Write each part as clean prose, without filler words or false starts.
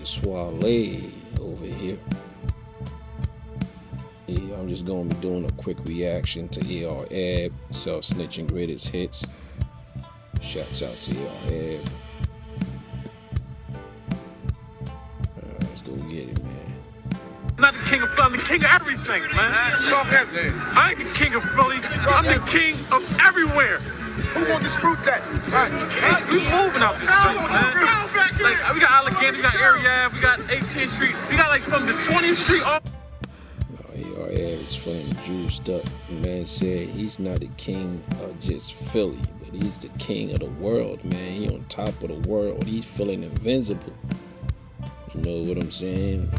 Soiree over here. Yeah, I'm just gonna be doing a quick reaction to AR Ab, self-snitching greatest hits. Shouts out to AR Ab. Let's go get it, man. I'm not the king of Philly, I'm the king of everything, man. I ain't the king of Philly, I'm the king of everywhere. Who gonna dispute that? Right. Hey, we moving out this shit, man. Like, we got Allegheny, we got Area, we got 18th Street, we got like from the 20th Street all. No, AR Ab is feeling juiced up. The man said he's not the king of just Philly, but he's the king of the world, man. He on top of the world. He's feeling invincible. You know what I'm saying?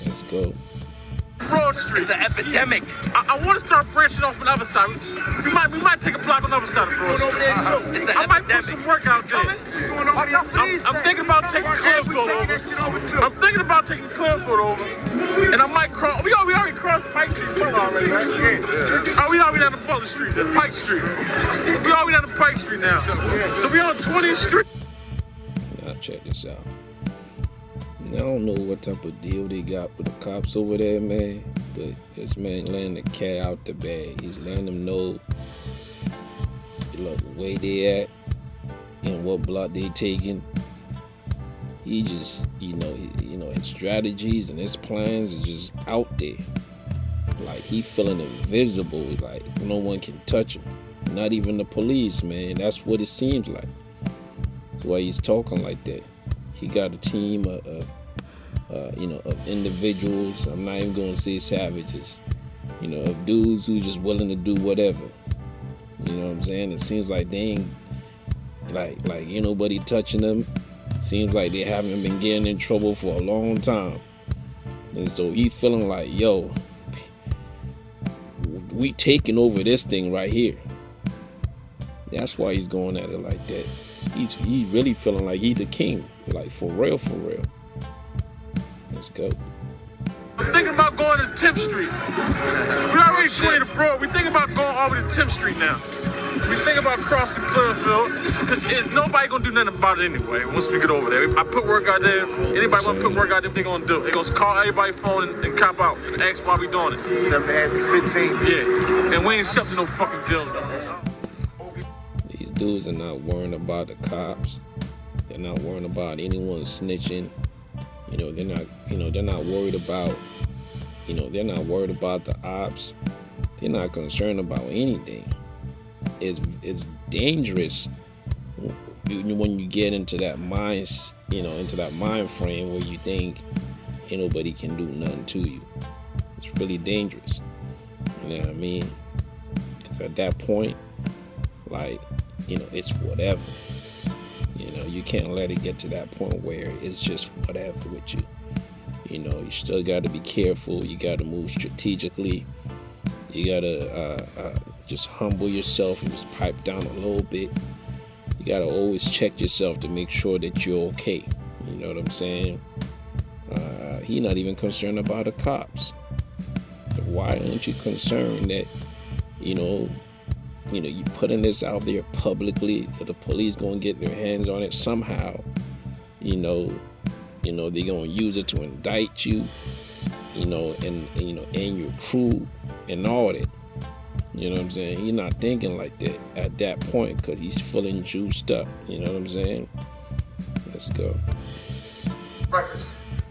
Let's go. Broad Street. It's an epidemic. I want to start branching off on the other side. We might take a block on the other side of Broad Going over there too. It's an I might put epidemic. some work out there. Going over there too. I'm thinking about taking Clearfield over. I'm thinking about taking Clearfield over. And I might cross. We already crossed Pike Street already, right? Yeah. Oh, we already down to Butler Street, that's Pike Street. We already down to Pike Street now. So we on 20th Street. Now check this out. I don't know what type of deal they got with the cops over there, man, but this man letting the cat out the bag. He's letting them know, look, where they at and what block they taking. He just, his strategies and his plans is just out there. Like, he feeling invisible, like no one can touch him. Not even the police, man. That's what it seems like. That's why he's talking like that. He got a team of individuals. I'm not even gonna say savages. Of dudes who just willing to do whatever. You know what I'm saying? It seems like they ain't ain't nobody touching them. Seems like they haven't been getting in trouble for a long time. And so he feeling like, yo, we taking over this thing right here. That's why he's going at it like that. He's really feeling like he the king. Like, for real, for real. Let's go. I'm thinking about going to 10th Street. We already played abroad. We thinking about going all the way to 10th Street now. We think about crossing Clearfield, because nobody gonna do nothing about it anyway once we get over there. I put work out there. Anybody wanna put work out there, they gonna do it. They gonna call everybody's phone and cop out and ask why we doing it. 7-15. Yeah, and we ain't accepting no fucking deals. These dudes are not worrying about the cops. They're not worrying about anyone snitching. They're not worried about, they're not worried about the ops. They're not concerned about anything. It's dangerous when you get into that mind, into that mind frame where you think ain't nobody can do nothing to you. It's really dangerous. You know what I mean? Because at that point, it's whatever. You can't let it get to that point where it's just whatever with you. You still got to be careful. You got to move strategically. You got to just humble yourself and just pipe down a little bit. You got to always check yourself to make sure that you're okay. You know what I'm saying? He's not even concerned about the cops. Why aren't you concerned that, you putting this out there publicly, that the police gonna get their hands on it somehow? They gonna use it to indict you, and your crew and all that. You know what I'm saying? He's not thinking like that at that point because he's feeling juiced up. You know what I'm saying? Let's go. Records,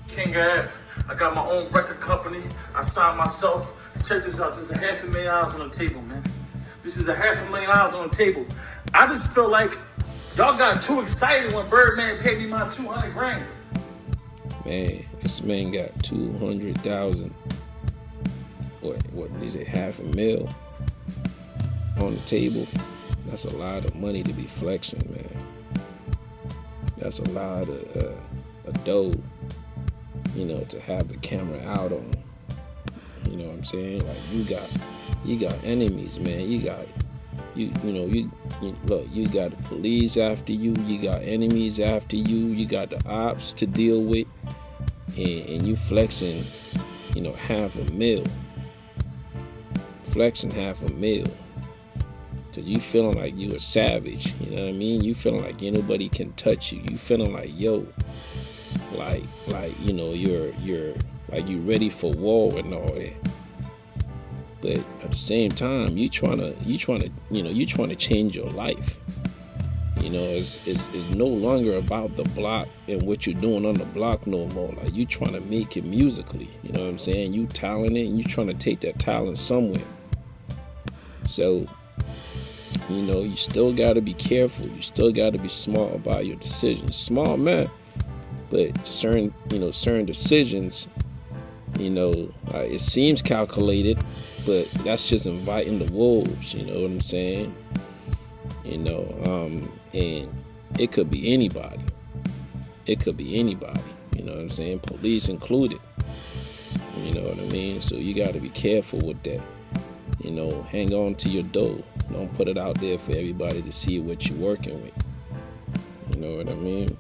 King of I got my own record company. I signed myself. Check this out. There's a $500,000 on the table, man. This is a $500,000 on the table. I just feel like y'all got too excited when Birdman paid me my $200,000. Man, this man got 200,000. What is it? $500,000 on the table. That's a lot of money to be flexing, man. That's a lot of dough, to have the camera out on. You know what I'm saying? Like, you got enemies, man. You got the police after you. You got enemies after you. You got the ops to deal with, and you flexing, $500,000. Flexing $500,000. Cause you feeling like you a savage, you know what I mean? You feeling like ain't nobody can touch you. You feeling like, yo, like you're like you ready for war and all that. But at the same time, you trying to change your life. It's no longer about the block and what you're doing on the block no more. Like you trying to make it musically. You know what I'm saying? You talented and you trying to take that talent somewhere. So, you still got to be careful. You still got to be smart about your decisions. Smart man, but certain decisions, it seems calculated, but that's just inviting the wolves. You know what I'm saying? And it could be anybody. It could be anybody. You know what I'm saying? Police included. You know what I mean? So you got to be careful with that. Hang on to your dough. Don't put it out there for everybody to see what you're working with. You know what I mean?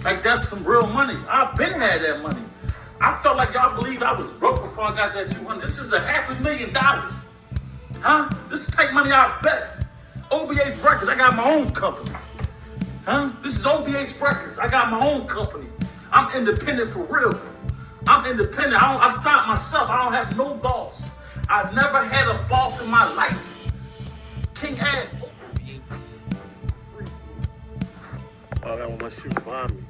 Like that's some real money. I've been had that money. I felt like y'all believe I was broke before I got that 200. This is $500,000. Huh? This is take money I bet. OBH Records, I got my own company. Huh? This is OBH Records. I got my own company. I'm independent for real. I'm independent. I signed myself. I don't have no boss. I've never had a boss in my life. King Ad. Oh, that was my shoe behind me.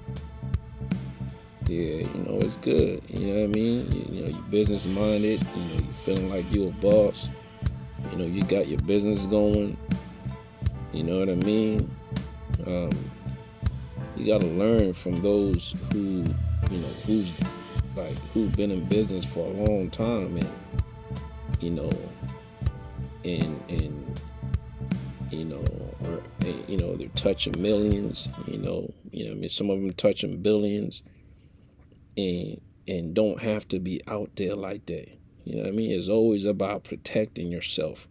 Yeah, it's good. You know what I mean? You're business minded. You're feeling like you're a boss. You got your business going. You know what I mean? You got to learn from those who've been in business for a long time, and they're touching millions. Some of them touching billions, and don't have to be out there like that. You know what I mean? It's always about protecting yourself,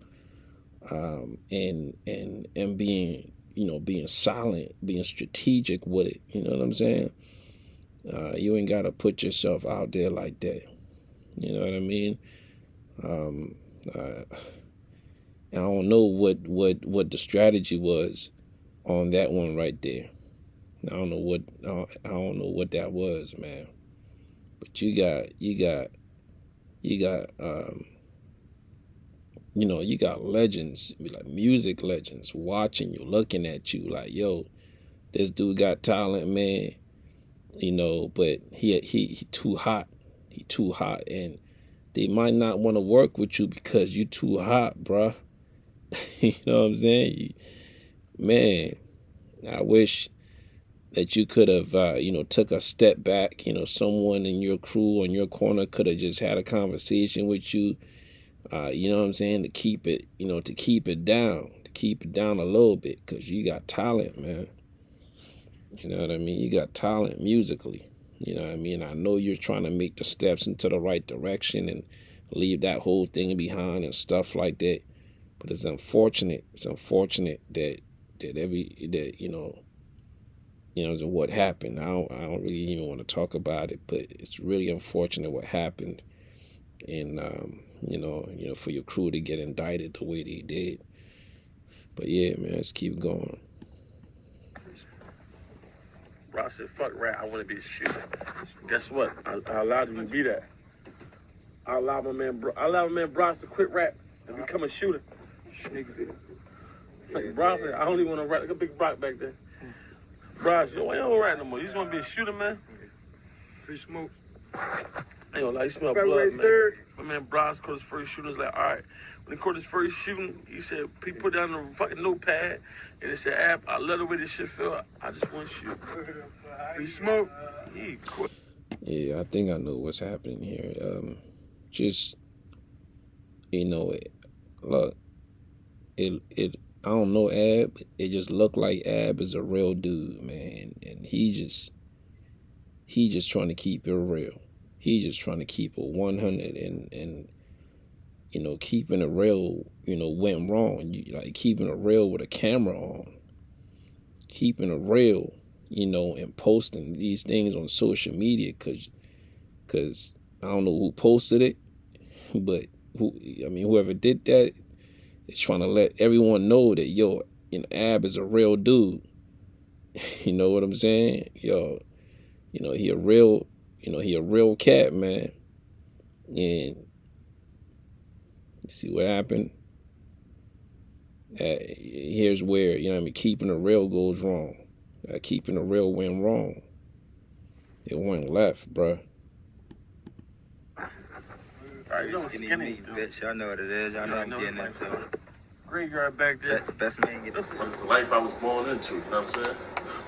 and being being silent, being strategic with it. You know what I'm saying? You ain't got to put yourself out there like that. You know what I mean? I don't know what the strategy was on that one right there. I don't know what that was, man. But you got legends, like music legends, watching you, looking at you like, yo, this dude got talent, man. But he too hot. He too hot, and they might not want to work with you because you too hot, bruh. You know what I'm saying? Man, I wish that you could have, took a step back. Someone in your crew, in your corner, could have just had a conversation with you. You know what I'm saying? To keep it down a little bit, because you got talent, man. You know what I mean? You got talent musically. You know what I mean? I know you're trying to make the steps into the right direction and leave that whole thing behind and stuff like that. But it's unfortunate. It's unfortunate that what happened. I don't really even want to talk about it, but it's really unfortunate what happened. And for your crew to get indicted the way they did. But yeah, man, let's keep going. Bro, I said, fuck rap, I want to be a shooter. Guess what? I allowed him to be that. I allowed my man Bros to quit rap and become a shooter. Like Bros said, I only want to rap like a big rock back there. Bros, you don't rap no more. You just want to be a shooter, man. Free smoke. I ain't gonna lie, you smell February blood, man. 3rd. My man Bros caught his first shooting. He was like, all right. When he caught his first shooting, he said, he put down the fucking notepad and it said, Ab, I love the way this shit feel. I just want to shoot. Free smoke. He quit. Yeah, I think I know what's happening here. Look, I don't know Ab. It just looked like Ab is a real dude, man, and he just trying to keep it real. He just trying to keep it 100, and keeping it real, went wrong. Like keeping it real with a camera on, keeping it real, and posting these things on social media, cause I don't know who posted it, but whoever did that is trying to let everyone know that Ab is a real dude, You know what I'm saying? Yo, he a real, he a real cat, man. And you see what happened? Here's where, keeping it real goes wrong. Keeping it real went wrong. It went left, bruh. Skinny meat, bitch. Y'all know what it is. Y'all know I'm getting into. Graveyard back there. Best man get it. It's the life I was born into, you know what I'm saying?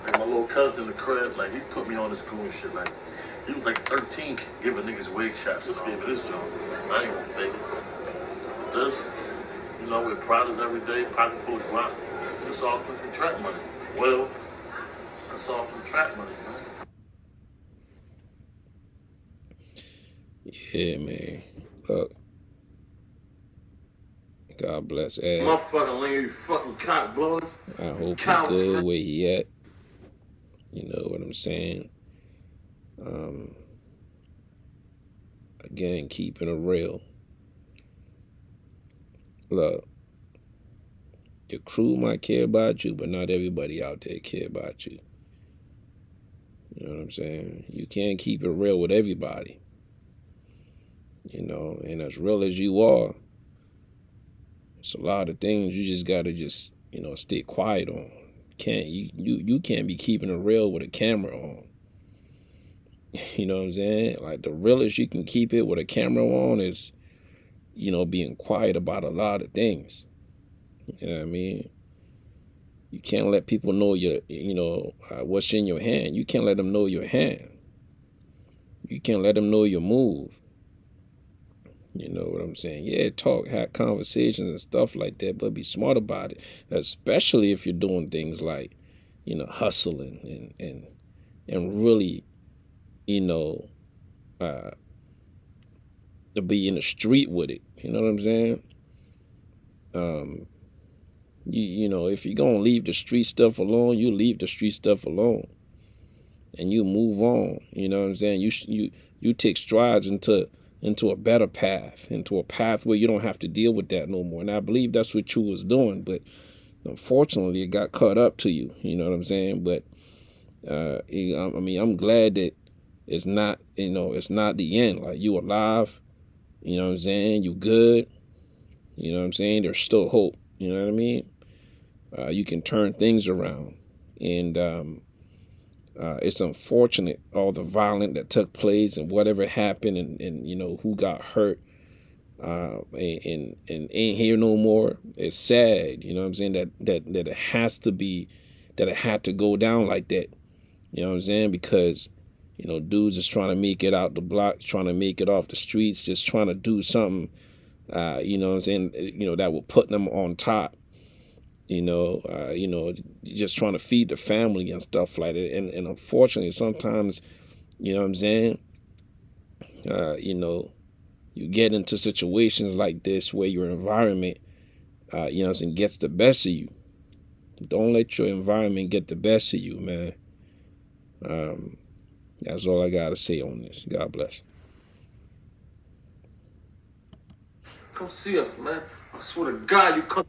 Like my little cousin in the crib, like he put me on this goon shit. Like he was like 13, giving niggas wig shots. Just gave me this job. I ain't gonna fake it. This, with products every day, pocket full of guap. It's all from trap money. Well, that's all from trap money, man. Yeah, man. Look. God bless Ed. Motherfucking lame, you fucking cock blowers. I hope he's good where he at. You know what I'm saying? Again, keeping it real. Look, your crew might care about you, but not everybody out there care about you. You know what I'm saying? You can't keep it real with everybody. And as real as you are, it's a lot of things you just gotta stay quiet on. You can't be keeping it real with a camera on. You know what I'm saying? Like the realest you can keep it with a camera on is, being quiet about a lot of things. You know what I mean? You can't let people know what's in your hand. You can't let them know your hand. You can't let them know your move. You know what I'm saying? Yeah, have conversations and stuff like that, but be smart about it, especially if you're doing things like, hustling and really, to be in the street with it. You know what I'm saying? If you're gonna leave the street stuff alone, you leave the street stuff alone, and you move on. You know what I'm saying? You take strides into a better path, into a path where you don't have to deal with that no more. And I believe that's what you was doing, but unfortunately it got caught up to you. You know what I'm saying? But I'm glad that it's not, it's not the end. Like you alive, you know what I'm saying? You good, you know what I'm saying? There's still hope. You know what I mean? You can turn things around, and it's unfortunate all the violence that took place and whatever happened, and who got hurt, and ain't here no more. It's sad, you know what I'm saying, that it has to be, that it had to go down like that. You know what I'm saying? Because dudes is trying to make it out the block, trying to make it off the streets, just trying to do something, you know what I'm saying, that will put them on top. Just trying to feed the family and stuff like that. And unfortunately, sometimes, you know what I'm saying, you get into situations like this where your environment, you know what I'm saying, gets the best of you. Don't let your environment get the best of you, man. That's all I got to say on this. God bless. Come see us, man. I swear to God, you come.